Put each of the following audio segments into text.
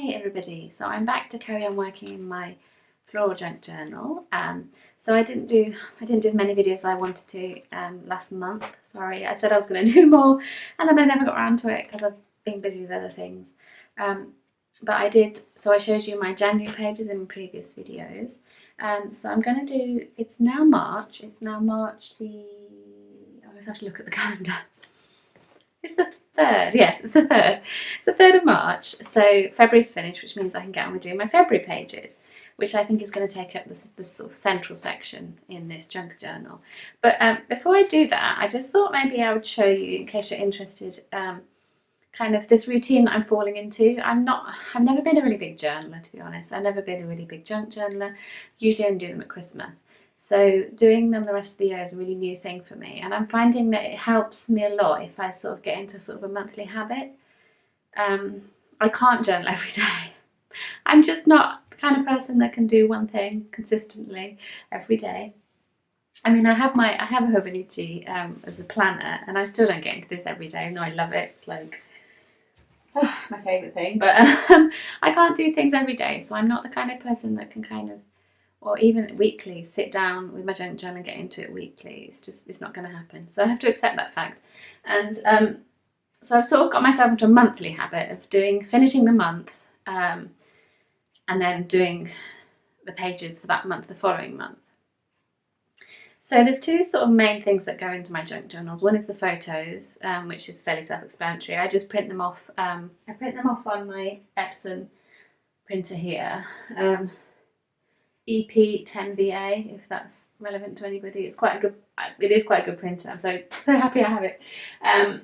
Hey everybody, so I'm back to carry on working in my floral junk journal. So I didn't do as many videos as I wanted to last month. Sorry, I said I was going to do more and then I never got around to it because I've been busy with other things. But I did, so I showed you my January pages in previous videos. So I'm going to do, it's now March the, I always have to look at the calendar. It's the 3rd, yes, it's the 3rd. It's the 3rd of March, so February's finished, which means I can get on with doing my February pages, which I think is going to take up this sort of central section in this junk journal. But before I do that, I just thought maybe I would show you, in case you're interested, kind of this routine that I'm falling into. I've never been a really big journaler, to be honest. I've never been a really big junk journaler. Usually I only do them at Christmas. So doing them the rest of the year is a really new thing for me, and I'm finding that it helps me a lot if I sort of get into sort of a monthly habit. I can't journal every day. I'm just not the kind of person that can do one thing consistently every day. I mean, I have a Hobonichi as a planner, and I still don't get into this every day. No, I love it. It's like my favourite thing, but I can't do things every day, so I'm not the kind of person that can kind of, or even weekly, sit down with my junk journal and get into it weekly. It's not going to happen. So I have to accept that fact. And so I've sort of got myself into a monthly habit of finishing the month and then doing the pages for that month, the following month. So there's two sort of main things that go into my junk journals. One is the photos, which is fairly self-explanatory. I just print them off. I print them off on my Epson printer here. EP10VA, if that's relevant to anybody. It is quite a good printer. I'm so happy I have it. And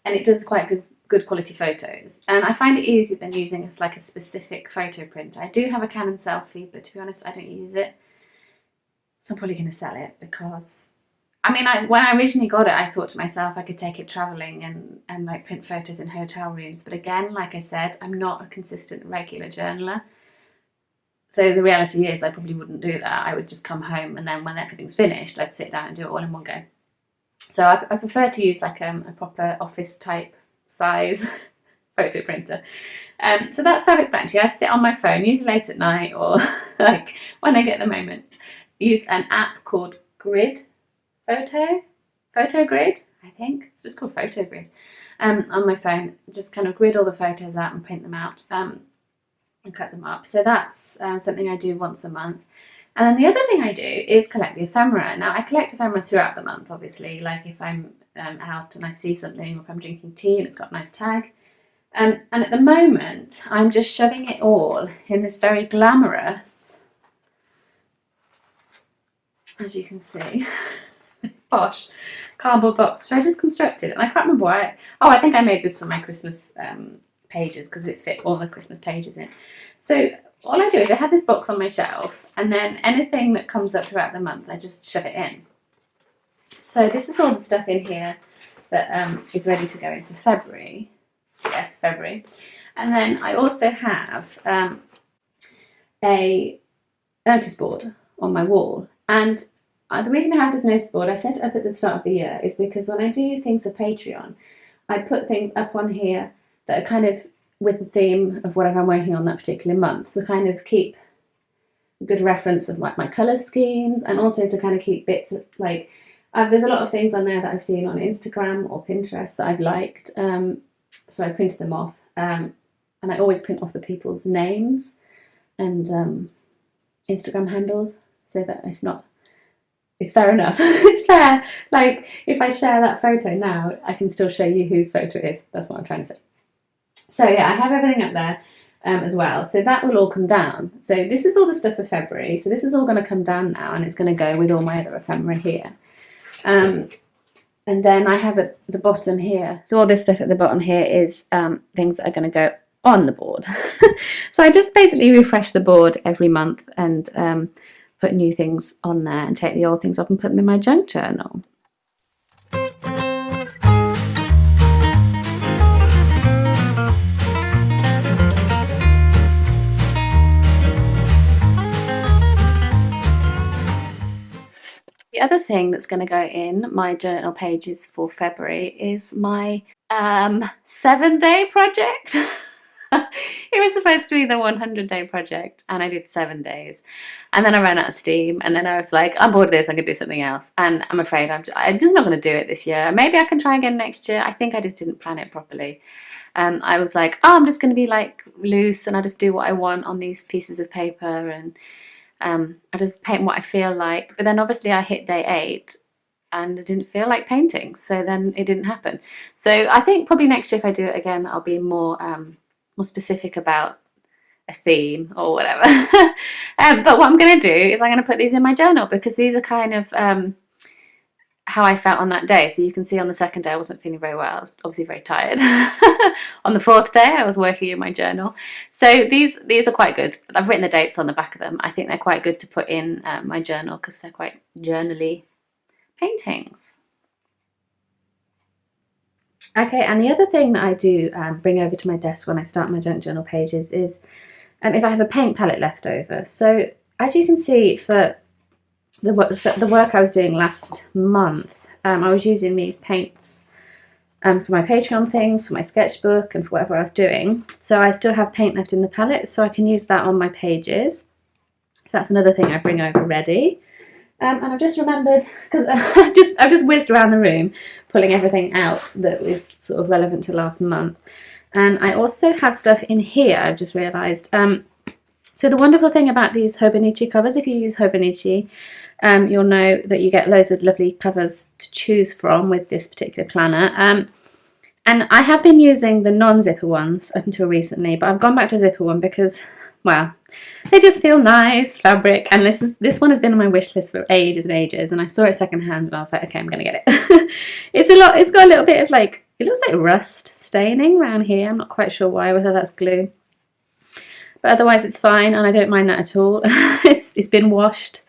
it does quite good quality photos. And I find it easier than using as like a specific photo printer. I do have a Canon Selfie, but to be honest, I don't use it. So I'm probably going to sell it because, I mean, when I originally got it, I thought to myself I could take it travelling and like print photos in hotel rooms. But again, like I said, I'm not a consistent, regular journaler. So the reality is I probably wouldn't do that. I would just come home and then when everything's finished, I'd sit down and do it all in one go. So I prefer to use like a proper office type size photo printer. So that's self-explanatory. I sit on my phone, usually late at night or like when I get the moment. Use an app called Photo Grid, I think. It's just called Photo Grid. On my phone, just kind of grid all the photos out and print them out. And cut them up. So that's something I do once a month. And then the other thing I do is collect the ephemera. Now I collect ephemera throughout the month, obviously, like if I'm out and I see something, or if I'm drinking tea and it's got a nice tag. And at the moment I'm just shoving it all in this very glamorous, as you can see, posh cardboard box, which I just constructed. And I can't remember why. I think I made this for my Christmas pages because it fit all the Christmas pages in. So all I do is I have this box on my shelf, and then anything that comes up throughout the month I just shove it in. So this is all the stuff in here that is ready to go into February. Yes, February. And then I also have a notice board on my wall, and the reason I have this notice board, I set it up at the start of the year, is because when I do things for Patreon, I put things up on here that are kind of with the theme of whatever I'm working on that particular month. So kind of keep a good reference of like my colour schemes, and also to kind of keep bits of like, there's a lot of things on there that I've seen on Instagram or Pinterest that I've liked. So I printed them off. And I always print off the people's names and Instagram handles so that it's fair enough. It's fair. Like if I share that photo now, I can still show you whose photo it is. That's what I'm trying to say. So yeah, I have everything up there as well. So that will all come down. So this is all the stuff for February. So this is all going to come down now, and it's going to go with all my other ephemera here. And then I have at the bottom here. So all this stuff at the bottom here is things that are going to go on the board. So I just basically refresh the board every month and put new things on there and take the old things off and put them in my junk journal. The other thing that's going to go in my journal pages for February is my 7-day project. It was supposed to be the 100-day project, and I did 7 days, and then I ran out of steam, and then I was like, I'm bored of this, I'm gonna do something else, and I'm afraid I'm just not gonna do it this year. Maybe I can try again next year. I think I just didn't plan it properly. I was like, oh, I'm just gonna be like loose, and I just do what I want on these pieces of paper, and I just paint what I feel like. But then obviously I hit day 8 and I didn't feel like painting, so then it didn't happen. So I think probably next year if I do it again, I'll be more specific about a theme or whatever. But what I'm going to do is I'm going to put these in my journal, because these are kind of how I felt on that day. So you can see on the 2nd day I wasn't feeling very well. I was obviously very tired. On the 4th day I was working in my journal. So these are quite good. I've written the dates on the back of them. I think they're quite good to put in my journal, because they're quite journally paintings. Okay, and the other thing that I do bring over to my desk when I start my junk journal pages is if I have a paint palette left over. So as you can see, for the work I was doing last month, I was using these paints for my Patreon things, for my sketchbook, and for whatever I was doing. So I still have paint left in the palette, so I can use that on my pages. So that's another thing I bring over ready. And I've just remembered, because I've just whizzed around the room pulling everything out that was sort of relevant to last month. And I also have stuff in here, I've just realised. So the wonderful thing about these Hobonichi covers, if you use Hobonichi, you'll know that you get loads of lovely covers to choose from with this particular planner. And I have been using the non-zipper ones up until recently, but I've gone back to a zipper one because, well, they just feel nice, fabric, and this one has been on my wish list for ages and ages, and I saw it secondhand and I was like, okay, I'm gonna get it. It's got a little bit of like, it looks like rust staining around here. I'm not quite sure why, whether that's glue, but otherwise it's fine, and I don't mind that at all. It's been washed.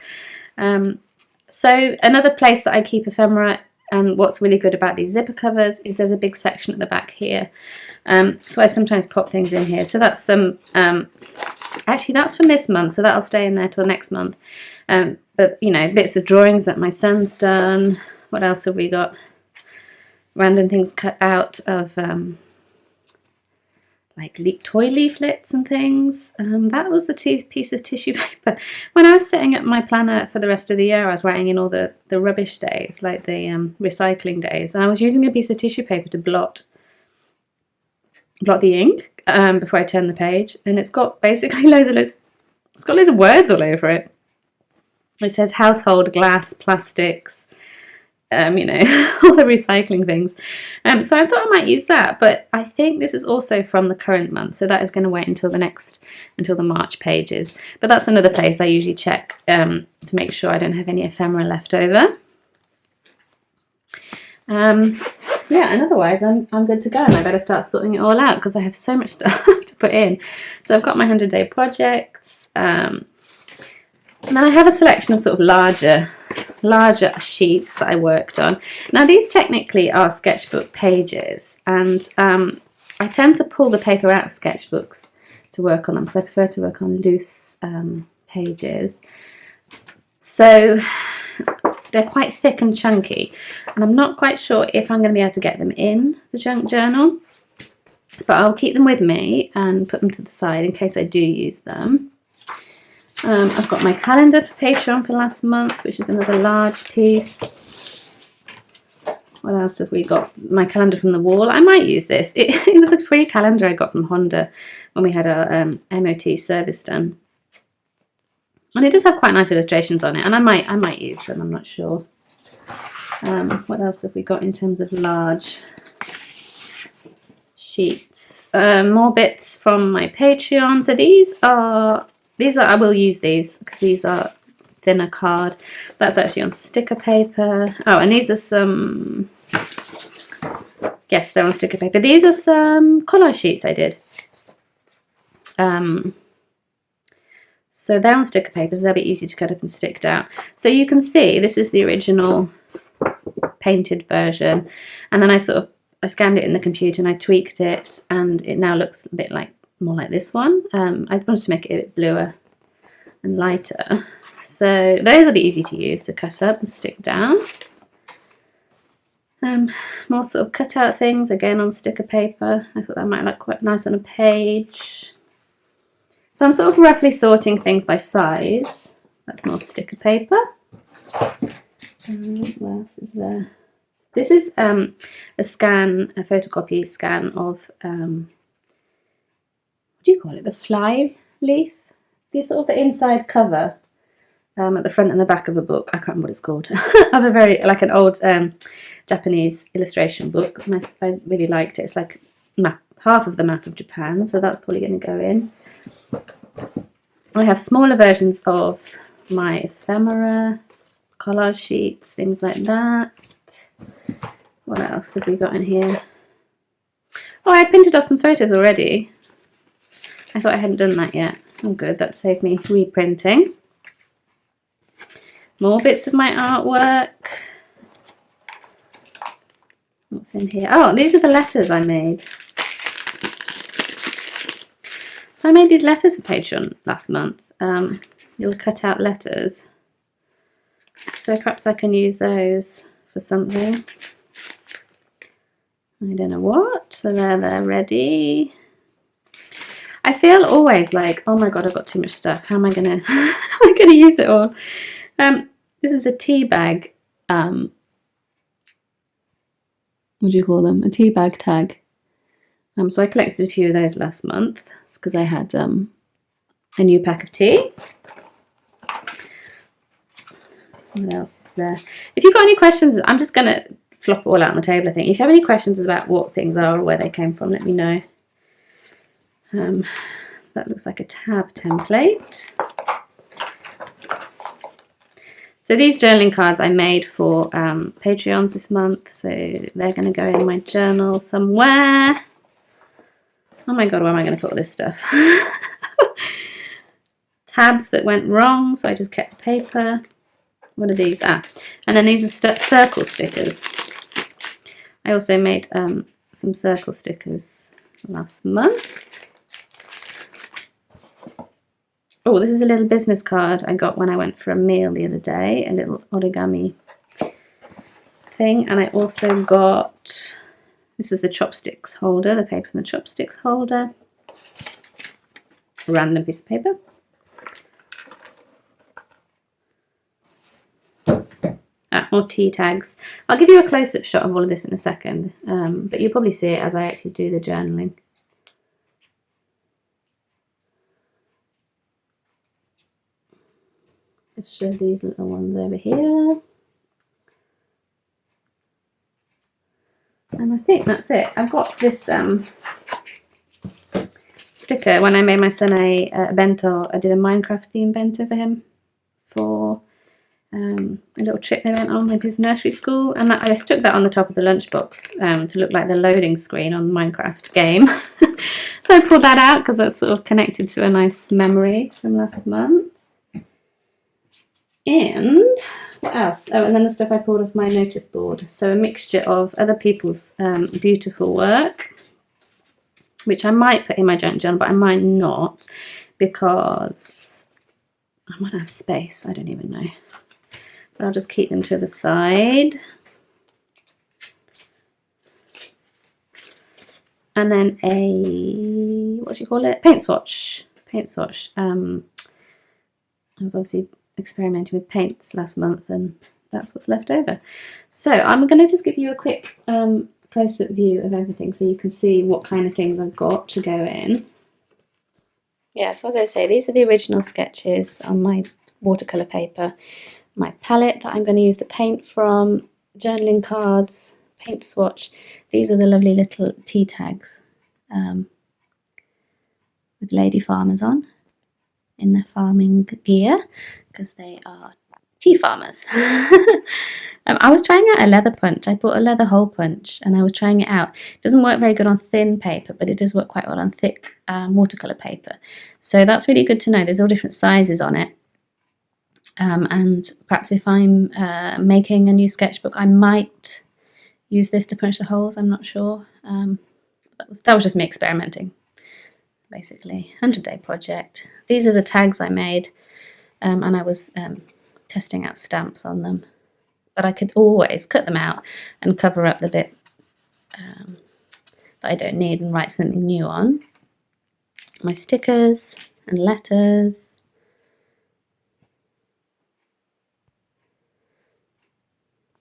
So another place that I keep ephemera, and what's really good about these zipper covers is there's a big section at the back here. So I sometimes pop things in here. So that's some, actually that's from this month, so that'll stay in there till next month. But you know, bits of drawings that my son's done. What else have we got? Random things cut out of like toy leaflets and things. That was a piece of tissue paper. When I was setting up my planner for the rest of the year, I was writing in all the rubbish days, like the recycling days, and I was using a piece of tissue paper to blot the ink before I turn the page, and it's got basically loads of words all over it. It says household, glass, plastics, you know, all the recycling things. So I thought I might use that, but I think this is also from the current month, so that is going to wait until the March pages. But that's another place I usually check to make sure I don't have any ephemera left over. Yeah, and otherwise I'm good to go, and I better start sorting it all out because I have so much stuff to put in. So I've got my 100-day projects, and then I have a selection of sort of larger sheets that I worked on. Now these technically are sketchbook pages, and I tend to pull the paper out of sketchbooks to work on them because I prefer to work on loose pages. So they're quite thick and chunky, and I'm not quite sure if I'm going to be able to get them in the junk journal, but I'll keep them with me and put them to the side in case I do use them. I've got my calendar for Patreon for last month, which is another large piece. What else have we got? My calendar from the wall. I might use this. It was a free calendar I got from Honda when we had our MOT service done. And it does have quite nice illustrations on it, and I might use them, I'm not sure. What else have we got in terms of large sheets? More bits from my Patreon. So these are I will use these because these are thinner card. That's actually on sticker paper. Oh, and these are some, yes, they're on sticker paper. These are some collage sheets I did. So they're on sticker paper, so they'll be easy to cut up and stick down. So you can see this is the original painted version, and then I scanned it in the computer and I tweaked it, and it now looks a bit more like this one. I wanted to make it a bit bluer and lighter. So those will be easy to use to cut up and stick down. More sort of cut out things, again on sticker paper. I thought that might look quite nice on a page. So I'm sort of roughly sorting things by size. That's more sticker paper. What else is there? This is a photocopy scan of, what do you call it? The fly leaf? This sort of the inside cover at the front and the back of a book. I can't remember what it's called. Of a like an old Japanese illustration book. I really liked it. It's like half of the map of Japan, so that's probably going to go in. I have smaller versions of my ephemera, collage sheets, things like that. What else have we got in here? Oh, I printed off some photos already. I thought I hadn't done that yet. Oh good, that saved me reprinting. More bits of my artwork. What's in here? Oh, these are the letters I made. So I made these letters for Patreon last month. You'll cut out letters. So perhaps I can use those for something. I don't know what. So they're ready. I feel always like, oh my god, I've got too much stuff. How am I gonna use it all? This is a tea bag. What do you call them? A tea bag tag. So I collected a few of those last month because I had a new pack of tea. What else is there? If you've got any questions, I'm just going to flop it all out on the table, I think. If you have any questions about what things are or where they came from, let me know. That looks like a tab template. So these journaling cards I made for Patreons this month, so they're going to go in my journal somewhere. Oh my god, where am I going to put all this stuff? Tabs that went wrong, so I just kept the paper. What are these? And then these are circle stickers. I also made some circle stickers last month. Oh, this is a little business card I got when I went for a meal the other day, a little origami thing. And I also got, this is the chopsticks holder, the paper from the chopsticks holder. A random piece of paper. More tea tags. I'll give you a close-up shot of all of this in a second, but you'll probably see it as I actually do the journaling. Just show these little ones over here. And I think that's it. I've got this sticker when I made my son a bento. I did a Minecraft theme bento for him for a little trip they went on with his nursery school, and I stuck that on the top of the lunchbox to look like the loading screen on the Minecraft game. So I pulled that out because that's sort of connected to a nice memory from last month. And what else? Oh, and then the stuff I pulled off my notice board. So a mixture of other people's beautiful work, which I might put in my journal, but I might not because I might have space. I don't even know. But I'll just keep them to the side. And then a, what do you call it? Paint swatch. Paint swatch. I was obviously experimenting with paints last month, and that's what's left over. So I'm going to just give you a quick close-up view of everything so you can see what kind of things I've got to go in. Yeah, so as I say, these are the original sketches on my watercolour paper. My palette that I'm going to use the paint from, journaling cards, paint swatch. These are the lovely little tea tags with lady farmers on in their farming gear because they are tea farmers. I was trying out a leather punch. I bought a leather hole punch and I was trying it out. It doesn't work very good on thin paper, but it does work quite well on thick watercolour paper. So that's really good to know. There's all different sizes on it. And perhaps if I'm making a new sketchbook, I might use this to punch the holes. I'm not sure. That was just me experimenting, basically. 100-day project. These are the tags I made, and I was testing out stamps on them. but I could always cut them out and cover up the bit that I don't need and write something new on. My stickers and letters.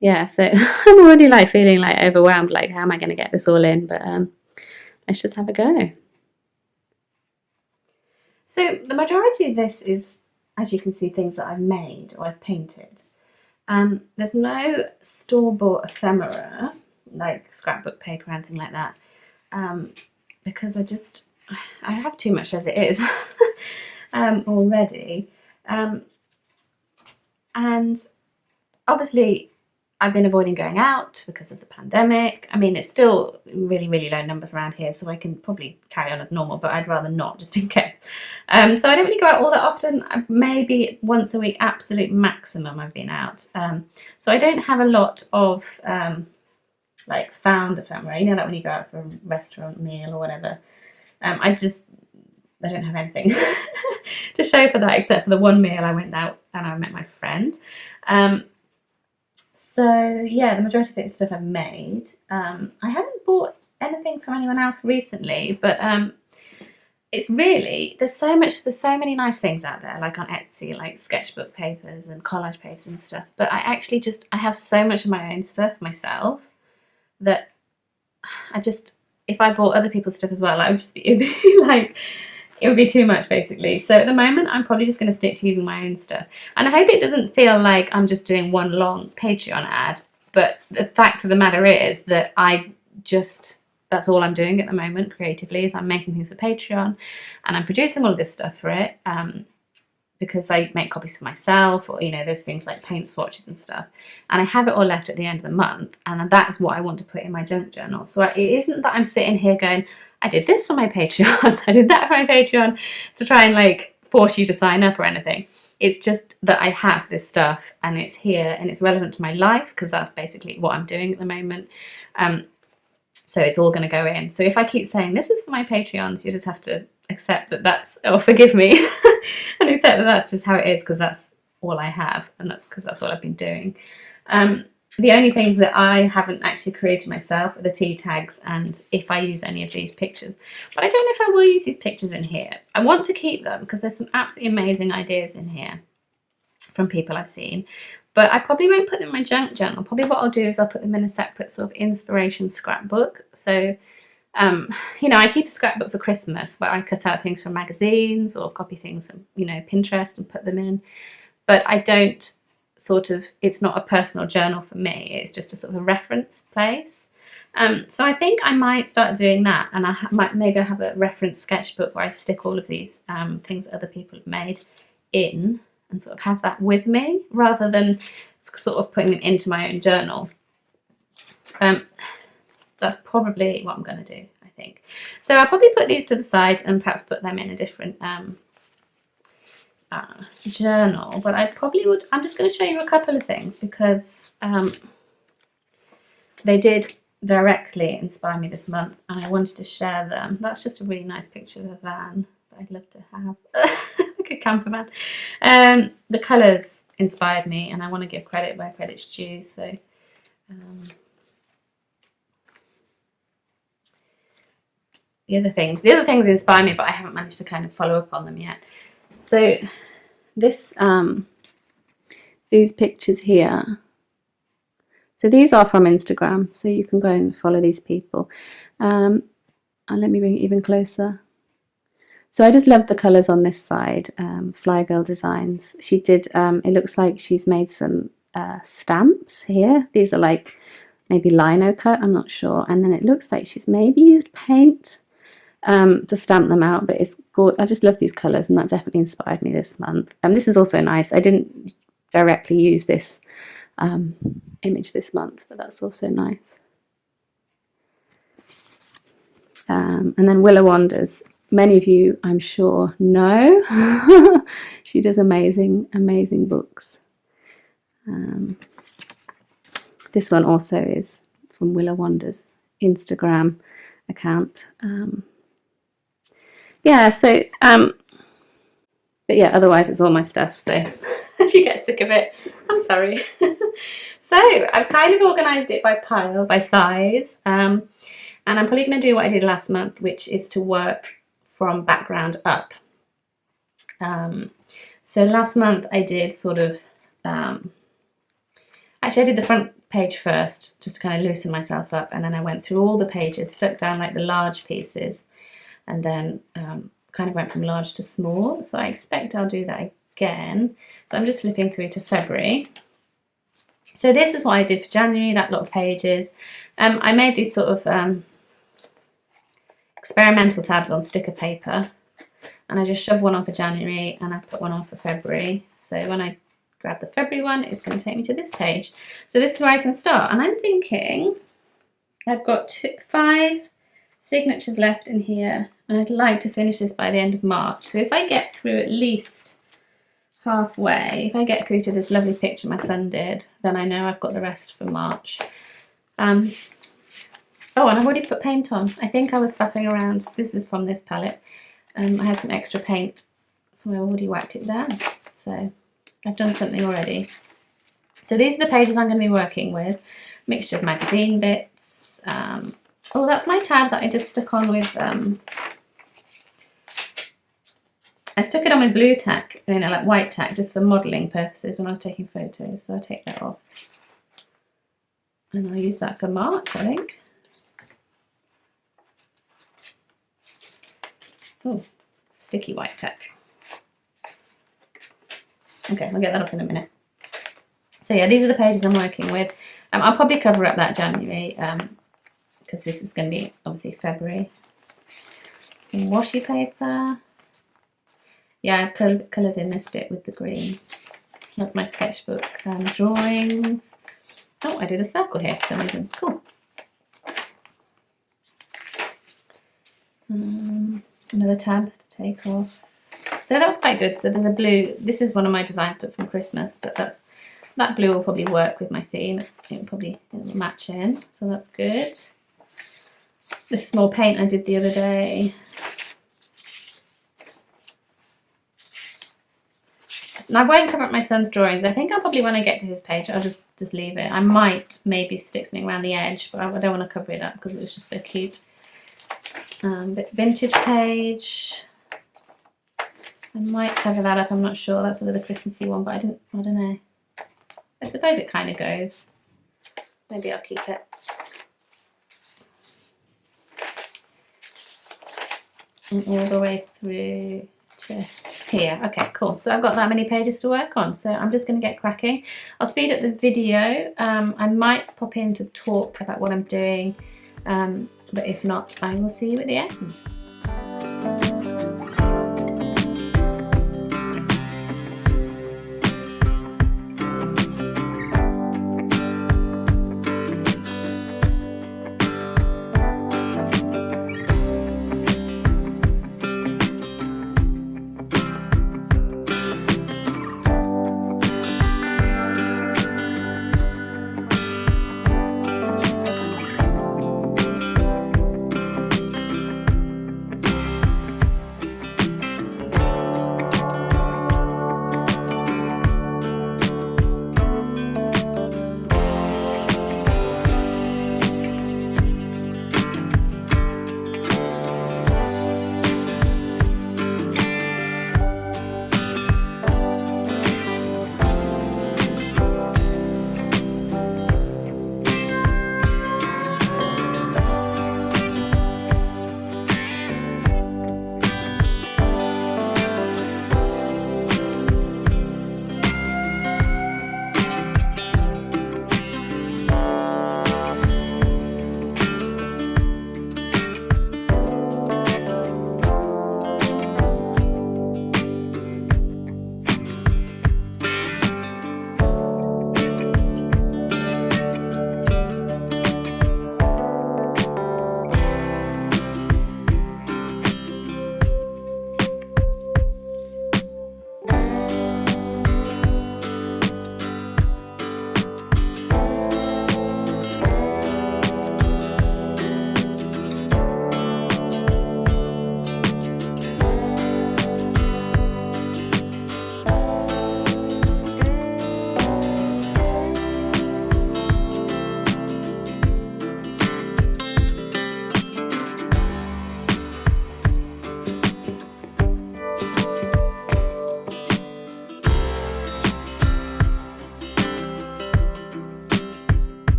Yeah, so I'm already like feeling like overwhelmed, like how am I going to get this all in? But let's just have a go. So the majority of this is, as you can see, things that I've made or I've painted. There's no store-bought ephemera, like scrapbook paper or anything like that, because I have too much as it is already. And obviously I've been avoiding going out because of the pandemic. I mean, it's still really, really low numbers around here, so I can probably carry on as normal, but I'd rather not, just in case. So I don't really go out all that often. Maybe once a week, absolute maximum, I've been out. So I don't have a lot of like found ephemera. You know, like when you go out for a restaurant meal or whatever. I don't have anything to show for that, except for the one meal I went out and I met my friend. So yeah, the majority of it is stuff I've made. I haven't bought anything from anyone else recently, but it's really, there's so many nice things out there, like on Etsy, like sketchbook papers and collage papers and stuff. But I have so much of my own stuff myself that if I bought other people's stuff as well, it would be too much, basically. So at the moment, I'm probably just going to stick to using my own stuff. And I hope it doesn't feel like I'm just doing one long Patreon ad. But the fact of the matter is that that's all I'm doing at the moment creatively, is I'm making things for Patreon and I'm producing all of this stuff for it. Because I make copies for myself, or, you know, there's things like paint swatches and stuff. And I have it all left at the end of the month. And that's what I want to put in my junk journal. So it isn't that I'm sitting here going, I did this for my Patreon, I did that for my Patreon, to try and like force you to sign up or anything. It's just that I have this stuff and it's here and it's relevant to my life, because that's basically what I'm doing at the moment. So it's all going to go in. So if I keep saying this is for my Patreons, you just have to accept or forgive me and accept that that's just how it is, because that's all I have, and that's because that's all I've been doing. The only things that I haven't actually created myself are the tea tags, and if I use any of these pictures. But I don't know if I will use these pictures in here. I want to keep them because there's some absolutely amazing ideas in here from people I've seen. But I probably won't put them in my junk journal. Probably what I'll do is I'll put them in a separate sort of inspiration scrapbook. So, you know, I keep a scrapbook for Christmas where I cut out things from magazines or copy things from, you know, Pinterest and put them in. But I don't it's not a personal journal for me. It's just a sort of a reference place. So I think I might start doing that, and maybe I have a reference sketchbook where I stick all of these things that other people have made in, and sort of have that with me rather than sort of putting them into my own journal. That's probably what I'm going to do, I think. So I'll probably put these to the side and perhaps put them in a different journal. But I probably would, I'm just going to show you a couple of things because they did directly inspire me this month and I wanted to share them. That's just a really nice picture of a van that I'd love to have. Like a camper van. The colours inspired me and I want to give credit where credit's due. So the other things inspire me, but I haven't managed to kind of follow up on them yet. So this these pictures here, so these are from Instagram, so you can go and follow these people. And let me bring it even closer. So I just love the colours on this side. Fly Girl Designs. She did, it looks like she's made some stamps here. These are like maybe lino cut, I'm not sure. And then it looks like she's maybe used paint to stamp them out, but it's gorgeous. I just love these colours and that definitely inspired me this month. And this is also nice. I didn't directly use this image this month, but that's also nice. And then Willow Wanders. Many of you, I'm sure, know. She does amazing, amazing books. This one also is from Willow Wanders Instagram account. Yeah, so, but yeah, otherwise it's all my stuff. So if you get sick of it, I'm sorry. So I've kind of organised it by pile, by size, and I'm probably going to do what I did last month, which is to work from background up. So last month I did sort of, actually I did the front page first, just to kind of loosen myself up, and then I went through all the pages, stuck down like the large pieces, and then kind of went from large to small. So I expect I'll do that again. So I'm just flipping through to February. So this is what I did for January, that lot of pages. I made these sort of experimental tabs on sticker paper, and I just shoved one on for January and I put one on for February. So when I grab the February one, it's going to take me to this page. So this is where I can start, and I'm thinking I've got 5 signatures left in here, and I'd like to finish this by the end of March. So if I get through at least halfway, if I get through to this lovely picture my son did, then I know I've got the rest for March. Oh, and I've already put paint on. I think I was faffing around. This is from this palette. I had some extra paint, so I already whacked it down. So I've done something already. So these are the pages I'm going to be working with. Mixture of magazine bits. Oh, that's my tab that I just stuck on with... I stuck it on with blue tack, like white tack, just for modelling purposes when I was taking photos. So I'll take that off. And I'll use that for March, I think. Oh, sticky white tack. Okay, I'll get that up in a minute. So yeah, these are the pages I'm working with. I'll probably cover up that January, because this is going to be obviously February. Some washi paper. Yeah, I've coloured in this bit with the green. That's my sketchbook drawings. Oh, I did a circle here for some reason. Cool. Another tab to take off. So that was quite good. So there's a blue. This is one of my designs, but from Christmas. But that blue will probably work with my theme. It'll probably match in. So that's good. This small paint I did the other day. And I won't cover up my son's drawings. I think I'll probably, when I get to his page, I'll just leave it. I might maybe stick something around the edge, but I don't want to cover it up because it was just so cute. But vintage page. I might cover that up, I'm not sure. That's a little Christmassy one, but I don't know. I suppose it kind of goes. Maybe I'll keep it. And all the way through to here. Okay, cool. So I've got that many pages to work on. So I'm just going to get cracking. I'll speed up the video. I might pop in to talk about what I'm doing. But if not, I will see you at the end.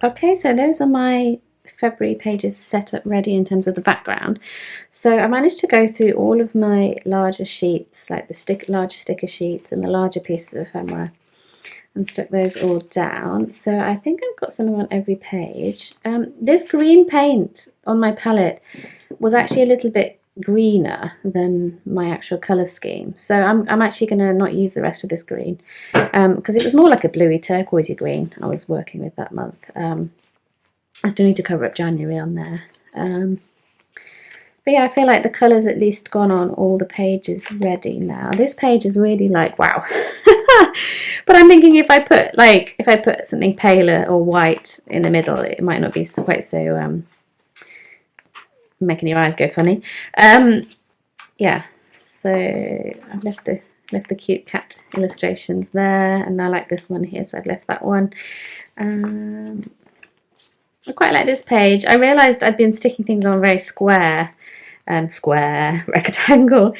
Okay, so those are my February pages set up ready in terms of the background. So I managed to go through all of my larger sheets, like the large sticker sheets and the larger pieces of ephemera, and stuck those all down. So I think I've got something on every page. This green paint on my palette was actually a little bit greener than my actual colour scheme. So I'm actually going to not use the rest of this green because it was more like a bluey turquoisey green I was working with that month. I still need to cover up January on there. But yeah, I feel like the colour's at least gone on all the pages ready now. This page is really like, wow. But I'm thinking if I put something paler or white in the middle, it might not be quite so making your eyes go funny. Yeah, so I've left the cute cat illustrations there, and I like this one here, so I've left that one. I quite like this page. I realised I'd been sticking things on very square, rectangle,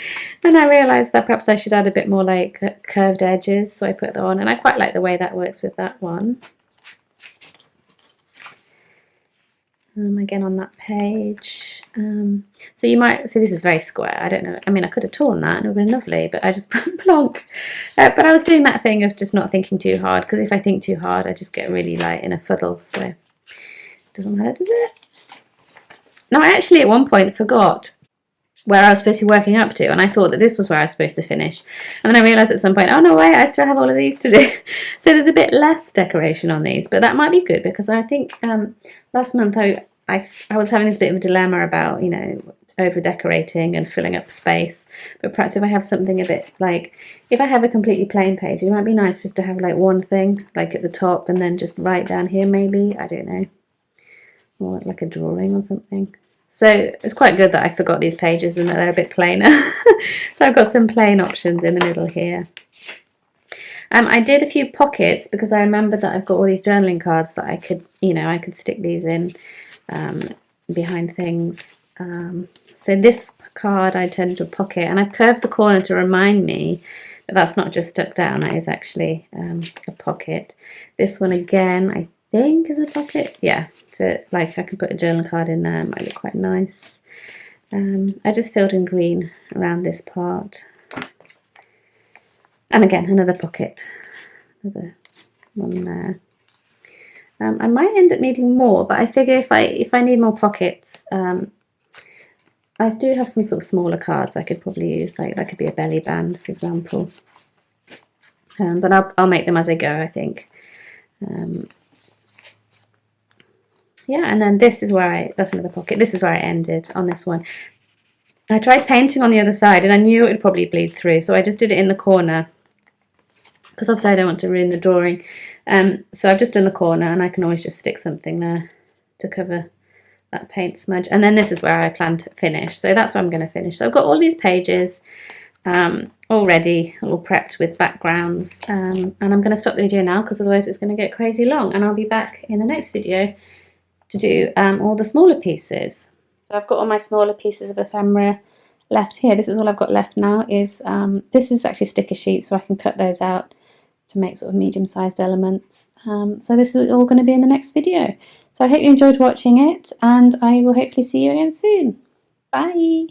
and I realised that perhaps I should add a bit more like curved edges, so I put that on, and I quite like the way that works with that one. Again on that page. So you might see this is very square. I don't know. I mean, I could have torn that and it would have been lovely, but I just put plonk. But I was doing that thing of just not thinking too hard, because if I think too hard, I just get really like in a fuddle. So it doesn't matter, does it? Now, I actually at one point forgot where I was supposed to be working up to, and I thought that this was where I was supposed to finish, and then I realised at some point, oh no, wait, I still have all of these to do. So there's a bit less decoration on these, but that might be good, because I think last month I was having this bit of a dilemma about, you know, over decorating and filling up space, but perhaps if I have something a bit like, if I have a completely plain page, it might be nice just to have like one thing like at the top and then just right down here maybe, I don't know, or like a drawing or something. So it's quite good that I forgot these pages and that they're a bit plainer. So I've got some plain options in the middle here. I did a few pockets because I remembered that I've got all these journaling cards that I could, you know, I could stick these in behind things. So this card I turned into a pocket, and I've curved the corner to remind me that that's not just stuck down, that is actually a pocket. This one again, I think is a pocket. Yeah, so like I can put a journal card in there, it might look quite nice. I just filled in green around this part. And again, another pocket, another one there. I might end up needing more, but I figure if I need more pockets, I do have some sort of smaller cards I could probably use, like that could be a belly band, for example. But I'll make them as I go, I think. Yeah, and then this is where that's another pocket. This is where I ended on this one. I tried painting on the other side, and I knew it would probably bleed through, so I just did it in the corner, because obviously I don't want to ruin the drawing. So I've just done the corner, and I can always just stick something there to cover that paint smudge. And then this is where I plan to finish. So that's where I'm going to finish. So I've got all these pages all ready, all prepped with backgrounds. And I'm going to stop the video now, because otherwise it's going to get crazy long. And I'll be back in the next video to do all the smaller pieces. So I've got all my smaller pieces of ephemera left here. This is all I've got left now. Is this is actually sticker sheets, so I can cut those out to make sort of medium-sized elements. So this is all going to be in the next video. So I hope you enjoyed watching it, and I will hopefully see you again soon. Bye!